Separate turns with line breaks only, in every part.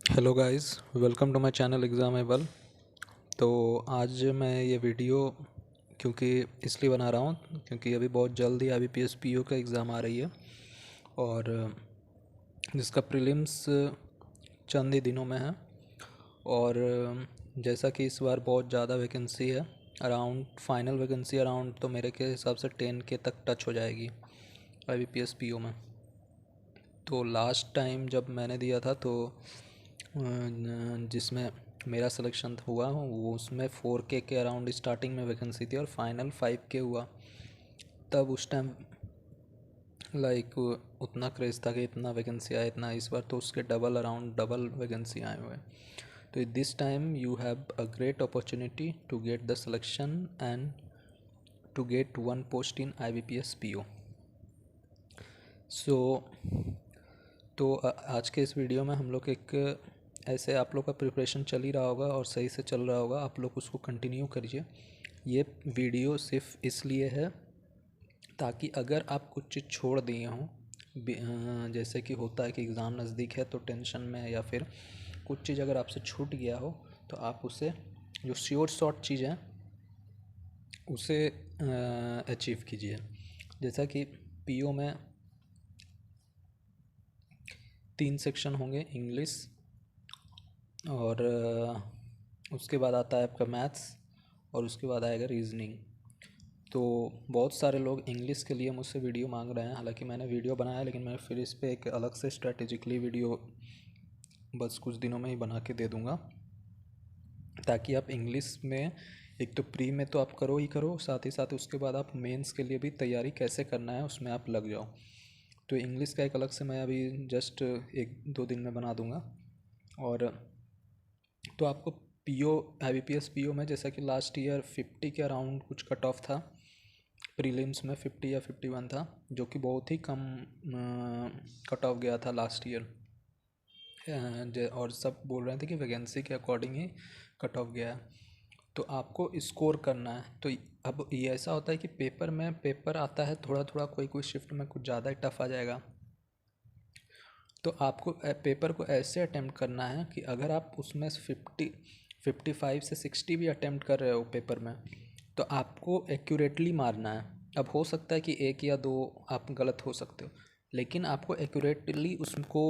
Hello guys, welcome to my channel Examable. तो आज मैं ये वीडियो क्योंकि इसलिए बना रहा हूँ क्योंकि अभी बहुत जल्द ही IBPS PO का एग्ज़ाम आ रही है और जिसका प्रीलिम्स चंद ही दिनों में है। और जैसा कि इस बार बहुत ज़्यादा वैकेंसी है, अराउंड फाइनल वैकेंसी अराउंड तो मेरे के हिसाब से 10K तक टच हो जाएगी IBPS PO में। तो लास्ट टाइम जब मैंने दिया था तो जिसमें मेरा सिलेक्शन हुआ वो उसमें 4K के अराउंड स्टार्टिंग में वैकेंसी थी और फाइनल 5K हुआ। तब उस टाइम लाइक उतना क्रेज़ था कि इतना वैकेंसी आया, इतना इस बार तो उसके डबल अराउंड डबल वैकेंसी आए हुए हैं। तो this time you have a great opportunity to get the selection and to get one post in IBPS PO। So तो आज के इस वीडियो में हम लोग एक ऐसे आप लोग का प्रिपरेशन चल ही रहा होगा और सही से चल रहा होगा, आप लोग उसको कंटिन्यू करिए। ये वीडियो सिर्फ इसलिए है ताकि अगर आप कुछ चीज़ छोड़ दिए हों, जैसे कि होता है कि एग्ज़ाम नज़दीक है तो टेंशन में या फिर कुछ चीज़ अगर आपसे छूट गया हो तो आप उसे जो श्योर शॉर्ट चीज़ है उसे अचीव कीजिए। जैसा कि PO में 3 सेक्शन होंगे, इंग्लिश और उसके बाद आता है आपका मैथ्स और उसके बाद आएगा रीजनिंग। तो बहुत सारे लोग इंग्लिश के लिए मुझसे वीडियो मांग रहे हैं, हालांकि मैंने वीडियो बनाया लेकिन मैं फिर इस पर एक अलग से स्ट्रैटेजिकली वीडियो बस कुछ दिनों में ही बना के दे दूँगा, ताकि आप इंग्लिश में एक तो प्री में तो आप करो ही करो, साथ ही साथ उसके बाद आप मेंस के लिए भी तैयारी कैसे करना है उसमें आप लग जाओ। तो इंग्लिश का एक अलग से मैं अभी जस्ट 1-2 दिन में बना दूँगा। और तो आपको PO IBPS PO में जैसा कि लास्ट ईयर 50 के अराउंड कुछ कट ऑफ था, प्रीलिम्स में 50 या 51 था, जो कि बहुत ही कम कट ऑफ गया था लास्ट ईयर। और सब बोल रहे थे कि वैकेंसी के अकॉर्डिंग ही कट ऑफ गया है। तो आपको स्कोर करना है। तो अब ये ऐसा होता है कि पेपर आता है थोड़ा थोड़ा, कोई कोई शिफ्ट में कुछ ज़्यादा ही टफ आ जाएगा। तो आपको पेपर को ऐसे अटेम्प्ट करना है कि अगर आप उसमें 55 से 60 भी अटेम्प्ट कर रहे हो पेपर में तो आपको एक्यूरेटली मारना है। अब हो सकता है कि 1 या 2 आप गलत हो सकते हो, लेकिन आपको एक्यूरेटली उसको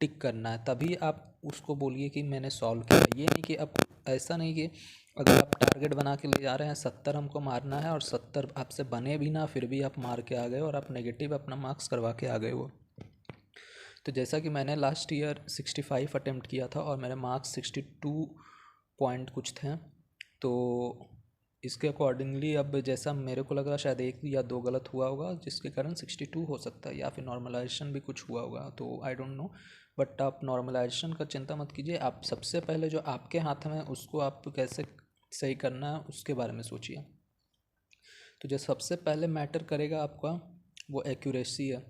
टिक करना है, तभी आप उसको बोलिए कि मैंने सॉल्व किया। ये नहीं कि अब ऐसा नहीं कि अगर आप टारगेट बना के ले जा रहे हैं 70 हमको मारना है और 70 आपसे बने भी ना फिर भी आप मार के आ गए और आप नेगेटिव अपना मार्क्स करवा के आ गए हो। तो जैसा कि मैंने लास्ट ईयर 65 अटेम्प्ट किया था और मेरे मार्क्स 62 पॉइंट कुछ थे। तो इसके अकॉर्डिंगली अब जैसा मेरे को लग रहा शायद 1 या 2 गलत हुआ होगा जिसके कारण 62 हो सकता है, या फिर नॉर्मलाइजेशन भी कुछ हुआ होगा, तो आई डोंट नो। बट आप नॉर्मलाइजेशन का चिंता मत कीजिए, आप सबसे पहले जो आपके हाथ में उसको आप कैसे सही करना है उसके बारे में सोचिए। तो जो सबसे पहले मैटर करेगा आपका वो एक्यूरेसी है,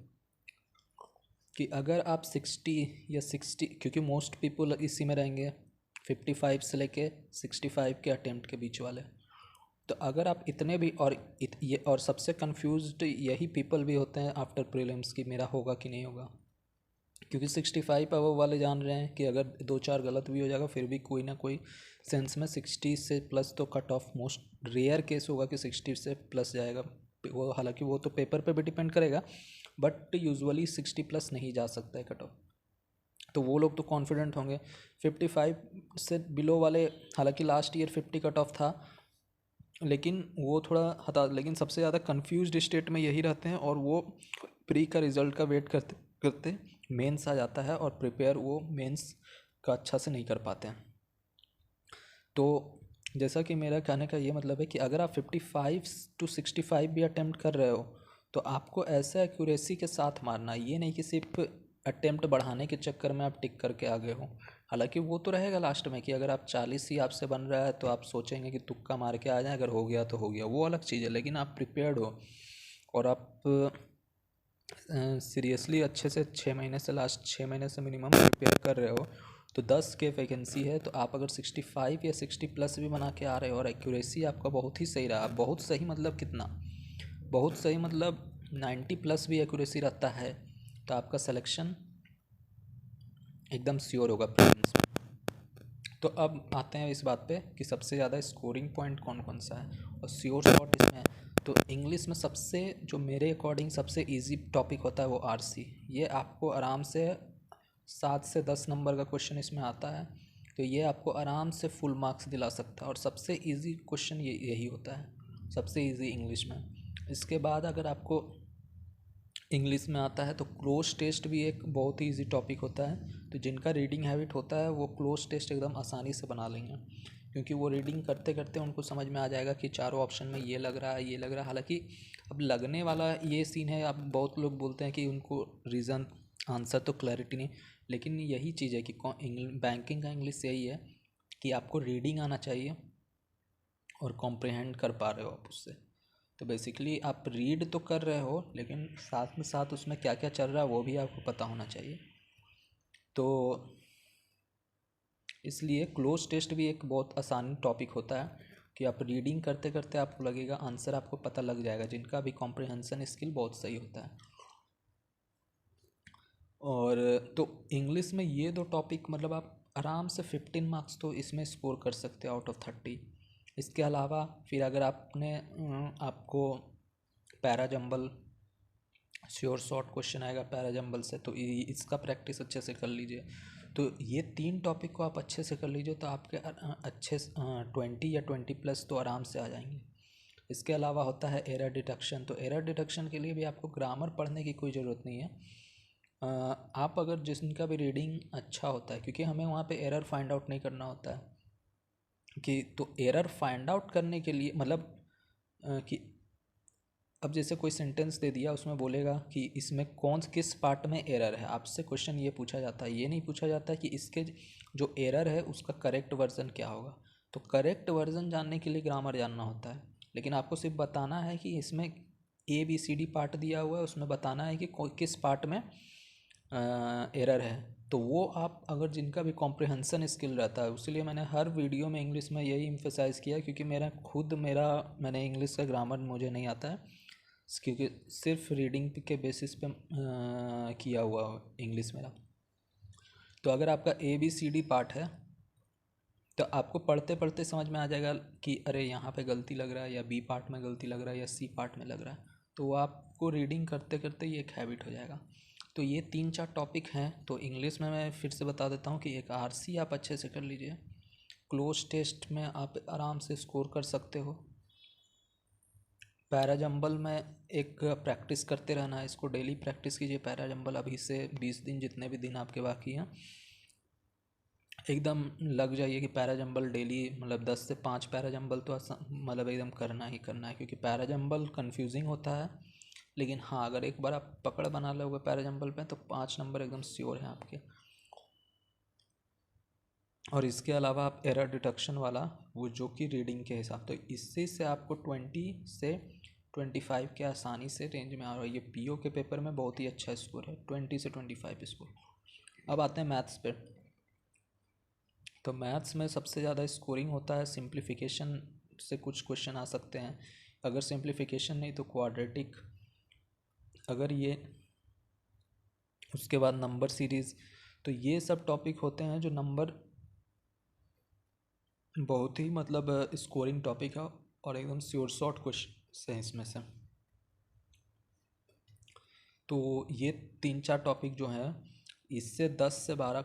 कि अगर आप 60 या 60, क्योंकि मोस्ट पीपल इसी में रहेंगे 55 से लेके 65 के अटेम्प्ट के बीच वाले। तो अगर आप इतने भी ये और सबसे कंफ्यूज्ड यही पीपल भी होते हैं आफ्टर प्रीलिम्स कि मेरा होगा कि नहीं होगा, क्योंकि 65 अबव वाले जान रहे हैं कि अगर 2-4 गलत भी हो जाएगा फिर भी कोई ना कोई सेंस में 60 से प्लस तो cut off most rare case होगा कि 60 से प्लस जाएगा वो, हालांकि वो तो पेपर पे भी डिपेंड करेगा, बट यूजुअली 60 प्लस नहीं जा सकता है कट ऑफ। तो वो लोग तो कॉन्फिडेंट होंगे। 55 से बिलो वाले, हालांकि लास्ट ईयर 50 कट ऑफ था लेकिन वो थोड़ा हता, लेकिन सबसे ज़्यादा कंफ्यूज्ड स्टेट में यही रहते हैं और वो प्री का रिज़ल्ट का वेट करते करते मेंस आ जाता है और प्रिपेयर वो मेंस का अच्छा से नहीं कर पाते हैं। तो जैसा कि मेरा कहने का ये मतलब है कि अगर आप 55 to 65 भी अटेम्प्ट कर रहे हो तो आपको ऐसा एक्यूरेसी के साथ मारना है, ये नहीं कि सिर्फ अटेम्प्ट बढ़ाने के चक्कर में आप टिक करके आ गए हो। हालांकि वो तो रहेगा लास्ट में कि अगर आप 40 ही आपसे बन रहा है तो आप सोचेंगे कि तुक्का मार के आ जाए, अगर हो गया तो हो गया, वो अलग चीज़ है। लेकिन आप प्रिपेयर्ड हो और आप सीरियसली अच्छे से 6 महीने से, लास्ट 6 महीने से मिनिमम प्रिपेयर कर रहे हो, तो 10 के वैकेंसी है तो आप अगर 65 या 60 प्लस भी बना के आ रहे हो और एक्यूरेसी आपका बहुत ही सही रहा, बहुत सही मतलब कितना, बहुत सही मतलब 90 प्लस भी एक्यूरेसी रहता है, तो आपका सिलेक्शन एकदम श्योर होगा प्रीलिम्स में। तो अब आते हैं इस बात पे कि सबसे ज़्यादा स्कोरिंग पॉइंट कौन कौन सा है और श्योर शॉट इसमें है। तो इंग्लिश में सबसे जो मेरे अकॉर्डिंग सबसे इजी टॉपिक होता है वो आरसी। ये आपको आराम से 7 से 10 नंबर का क्वेश्चन इसमें आता है, तो ये आपको आराम से फुल मार्क्स दिला सकता है और सबसे इजी क्वेश्चन यही होता है, सबसे इजी इंग्लिश में। इसके बाद अगर आपको इंग्लिश में आता है तो क्लोज टेस्ट भी एक बहुत ही इजी टॉपिक होता है। तो जिनका रीडिंग हैबिट होता है वो क्लोज टेस्ट एकदम आसानी से बना लेंगे, क्योंकि वो रीडिंग करते करते उनको समझ में आ जाएगा कि चारों ऑप्शन में ये लग रहा है, ये लग रहा है। हालांकि अब लगने वाला ये सीन है, अब बहुत लोग बोलते हैं कि उनको रीज़न आंसर तो क्लैरिटी नहीं, लेकिन यही चीज़ है कि बैंकिंग का इंग्लिश यही है कि आपको रीडिंग आना चाहिए और कॉम्प्रिहेंड कर पा रहे हो आप उससे। तो बेसिकली आप रीड तो कर रहे हो, लेकिन साथ में साथ उसमें क्या क्या चल रहा है वो भी आपको पता होना चाहिए। तो इसलिए क्लोज टेस्ट भी एक बहुत आसान टॉपिक होता है कि आप रीडिंग करते करते आपको लगेगा आंसर आपको पता लग जाएगा, जिनका भी कॉम्प्रिहेंशन स्किल बहुत सही होता है। और तो इंग्लिश में ये दो टॉपिक मतलब आप आराम से 15 मार्क्स तो इसमें स्कोर कर सकते हो आउट ऑफ 30। इसके अलावा फिर अगर आपने आपको para jumble sure short question आएगा पैरा जंबल से, तो इसका प्रैक्टिस अच्छे से कर लीजिए। तो ये 3 टॉपिक को आप अच्छे से कर लीजिए तो आपके अच्छे 20 या 20+ तो आराम से आ जाएंगे। इसके अलावा होता है एरर डिटेक्शन। तो एरर डिटेक्शन के लिए भी आपको ग्रामर पढ़ने की कोई ज़रूरत नहीं है। आप अगर जिनका भी रीडिंग अच्छा होता है, क्योंकि हमें वहाँ पे एरर फाइंड आउट नहीं करना होता है कि, तो एरर फाइंड आउट करने के लिए मतलब कि अब जैसे कोई सेंटेंस दे दिया, उसमें बोलेगा कि इसमें कौन किस पार्ट में एरर है, आपसे क्वेश्चन ये पूछा जाता है। ये नहीं पूछा जाता है कि इसके जो एरर है उसका करेक्ट वर्जन क्या होगा। तो करेक्ट वर्जन जानने के लिए ग्रामर जानना होता है, लेकिन आपको सिर्फ बताना है कि इसमें ABCD पार्ट दिया हुआ है, उसमें बताना है कि किस पार्ट में एरर है। तो वो आप अगर जिनका भी कॉम्प्रिहेंशन स्किल रहता है, उसलिए मैंने हर वीडियो में इंग्लिश में यही इम्फेसाइज़ किया, क्योंकि मैंने इंग्लिश का ग्रामर मुझे नहीं आता है, क्योंकि सिर्फ रीडिंग के बेसिस पे किया हुआ इंग्लिश मेरा। तो अगर आपका ABCD पार्ट है तो आपको पढ़ते पढ़ते समझ में आ जाएगा कि अरे यहाँ पे गलती लग रहा है, या B पार्ट में गलती लग रहा है, या C पार्ट में लग रहा है। तो वो आपको रीडिंग करते करते ये एक हैबिट हो जाएगा। तो ये 3-4 टॉपिक हैं। तो इंग्लिश में मैं फिर से बता देता हूँ कि एक RC आप अच्छे से कर लीजिए, क्लोज टेस्ट में आप आराम से स्कोर कर सकते हो। पैरा जंबल में एक प्रैक्टिस करते रहना है, इसको डेली प्रैक्टिस कीजिए। पैरा जंबल अभी से 20 दिन, जितने भी दिन आपके बाकी हैं, एकदम लग जाइए कि पैरा जंबल डेली मतलब 10 से 5 पैरा जंबल तो मतलब एकदम करना ही करना है, क्योंकि पैरा जंबल कन्फ्यूजिंग होता है। लेकिन हाँ, अगर एक बार आप पकड़ बना लोगे पैरा जंबल पे तो 5 नंबर एकदम श्योर हैं आपके। और इसके अलावा आप एरर डिटेक्शन वाला वो जो कि रीडिंग के हिसाब, तो इससे से आपको 20 से 25 के आसानी से रेंज में आ रहा है। ये PO के पेपर में बहुत ही अच्छा स्कोर है, 20 से 25 स्कोर। अब आते हैं मैथ्स पे। तो मैथ्स में सबसे ज़्यादा स्कोरिंग होता है सिंप्लीफिकेशन से, कुछ क्वेश्चन आ सकते हैं। अगर सिंप्लीफिकेशन नहीं तो क्वाड्रेटिक, अगर ये उसके बाद नंबर सीरीज़। तो ये सब टॉपिक होते हैं जो नंबर बहुत ही मतलब स्कोरिंग टॉपिक है और एकदम श्योर शॉर्ट क्वेश्चन है इसमें से। तो ये 3-4 टॉपिक जो हैं, इससे 10 से 12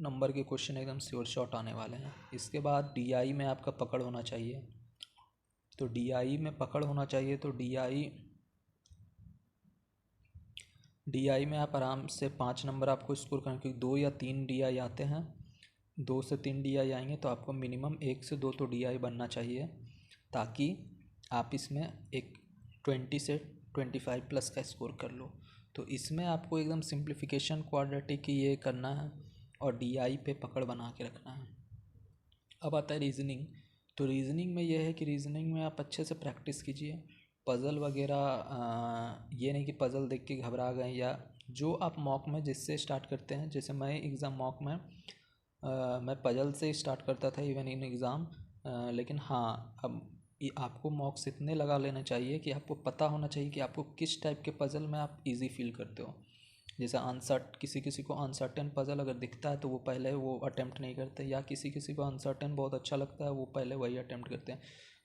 नंबर के क्वेश्चन एकदम श्योर शॉर्ट आने वाले हैं। इसके बाद DI में आपका पकड़ होना चाहिए। तो DI में पकड़ होना चाहिए, तो DI में आप आराम से 5 नंबर आपको स्कोर करना, क्योंकि 2 या 3 DI आते हैं। 2 से 3 DI आएंगे तो आपको मिनिमम 1 से 2 तो DI बनना चाहिए, ताकि आप इसमें एक 20 से 25+ का स्कोर कर लो। तो इसमें आपको एकदम सिंप्लीफिकेशन क्वाड्रेटिक ये करना है और DI पे पकड़ बना के रखना है। अब आता है रीजनिंग। तो रीजनिंग में ये है कि रीजनिंग में आप अच्छे से प्रैक्टिस कीजिए। पज़ल वगैरह ये नहीं कि पज़ल देख के घबरा गए, या जो आप मॉक में जिससे स्टार्ट करते हैं, जैसे मैं एग्ज़ाम मॉक में मैं पज़ल से स्टार्ट करता था इवन इन एग्ज़ाम। लेकिन हाँ, अब आपको मॉक्स इतने लगा लेना चाहिए कि आपको पता होना चाहिए कि आपको किस टाइप के पज़ल में आप इजी फील करते हो। जैसे अनसर्ट किसी किसी को अनसर्टेन पज़ल अगर दिखता है तो वो पहले वो अटेम्प्ट नहीं करते, या किसी किसी को अनसर्टेन बहुत अच्छा लगता है वो पहले वही अटेम्प्ट करते हैं।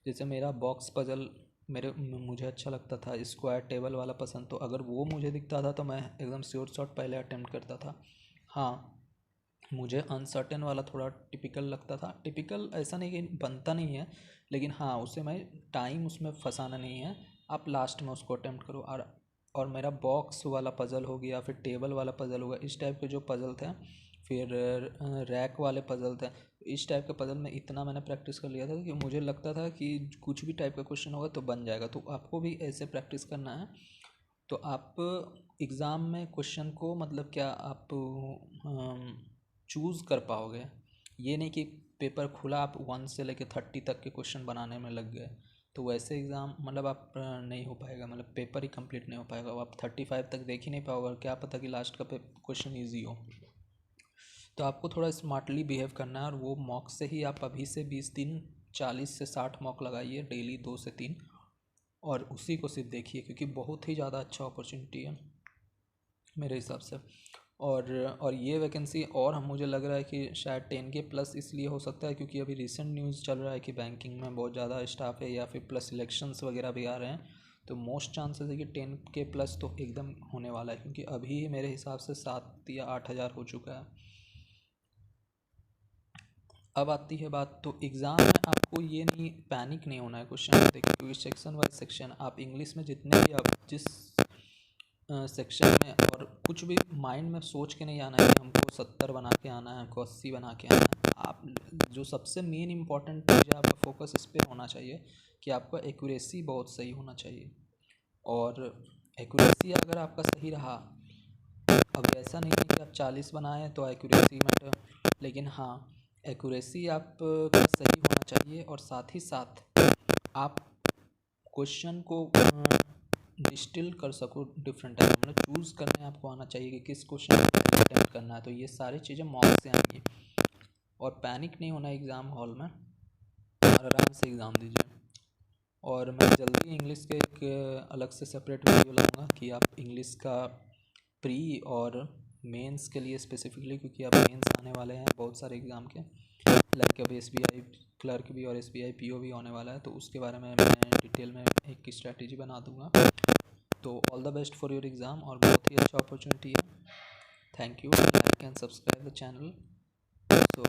जैसे मेरा बॉक्स पज़ल मुझे अच्छा लगता था, स्क्वायर टेबल वाला पसंद, तो अगर वो मुझे दिखता था तो मैं एकदम श्योर शॉट पहले अटेम्प्ट करता था। हाँ, मुझे अनसर्टेन वाला थोड़ा टिपिकल लगता था, टिपिकल ऐसा नहीं कि बनता नहीं है, लेकिन हाँ उसे मैं टाइम उसमें फंसाना नहीं है, आप लास्ट में उसको अटेम्प्ट करो। और मेरा बॉक्स वाला पज़ल हो गया, फिर टेबल वाला पज़ल होगा, इस टाइप के जो पज़ल थे, फिर रैक वाले पज़ल थे, इस टाइप के पज़ल में इतना मैंने प्रैक्टिस कर लिया था कि मुझे लगता था कि कुछ भी टाइप का क्वेश्चन होगा तो बन जाएगा। तो आपको भी ऐसे प्रैक्टिस करना है। तो आप एग्ज़ाम में क्वेश्चन को मतलब क्या आप चूज़ कर पाओगे, ये नहीं कि पेपर खुला आप 1 से लेकर 30 तक के क्वेश्चन बनाने में लग गए, तो वैसे एग्ज़ाम मतलब आप नहीं हो पाएगा, मतलब पेपर ही कंप्लीट नहीं हो पाएगा, आप 35 तक देख ही नहीं पाओगे, क्या पता कि लास्ट का क्वेश्चन ईजी हो। तो आपको थोड़ा स्मार्टली बिहेव करना है, और वो मॉक से ही आप अभी से 20 दिन 40 से 60 मॉक लगाइए डेली 2 से 3, और उसी को सिर्फ देखिए, क्योंकि बहुत ही ज़्यादा अच्छा अपॉर्चुनिटी है मेरे हिसाब से। और ये वैकेंसी और हम मुझे लग रहा है कि शायद 10K प्लस इसलिए हो सकता है क्योंकि अभी रिसेंट न्यूज़ चल रहा है कि बैंकिंग में बहुत ज़्यादा स्टाफ है, या फिर प्लस इलेक्शंस वगैरह भी आ रहे हैं, तो मोस्ट चांसेस है कि 10K प्लस तो एकदम होने वाला है, क्योंकि अभी मेरे हिसाब से 7 या 8 हज़ार हो चुका है। अब आती है बात, तो एग्ज़ाम में आपको ये नहीं पैनिक नहीं होना है क्वेश्चन को देख के, क्योंकि सेक्शन वाइज सेक्शन आप इंग्लिश में जितने भी आप जिस सेक्शन में, और कुछ भी माइंड में सोच के नहीं आना है कि हमको 70 बना के आना है, हमको 80 बना के आना है। आप जो सबसे मेन इम्पॉर्टेंट चीज़ है, आपका फोकस इस पर होना चाहिए कि आपका एक्यूरेसी बहुत सही होना चाहिए। और एक्यूरेसी अगर आपका सही रहा, अब ऐसा नहीं है कि आप 40 बनाएं तो एक्यूरेसी मैटर, लेकिन हाँ एक्यूरेसी आप का सही होना चाहिए, और साथ ही साथ आप क्वेश्चन को डिस्टिल कर सको डिफरेंट टाइप, मतलब चूज़ करने आपको आना चाहिए कि किस क्वेश्चन को अटेम्प्ट करना है, तो ये सारी चीज़ें मॉक से आएंगी। और पैनिक नहीं होना एग्ज़ाम हॉल में, और आराम से एग्ज़ाम दीजिए। और मैं जल्दी इंग्लिश के एक अलग से सेपरेट वीडियो लाऊंगा कि आप इंग्लिश का प्री और मेंस के लिए स्पेसिफिकली, क्योंकि अब मेंस आने वाले हैं बहुत सारे एग्ज़ाम के, लाइक अब SBI क्लर्क भी और SBI PO भी होने वाला है, तो उसके बारे में मैं डिटेल में एक स्ट्रैटेजी बना दूंगा। तो all the best for your exam, और बहुत ही अच्छा अपॉर्चुनिटी है। Thank you, like and subscribe the channel. So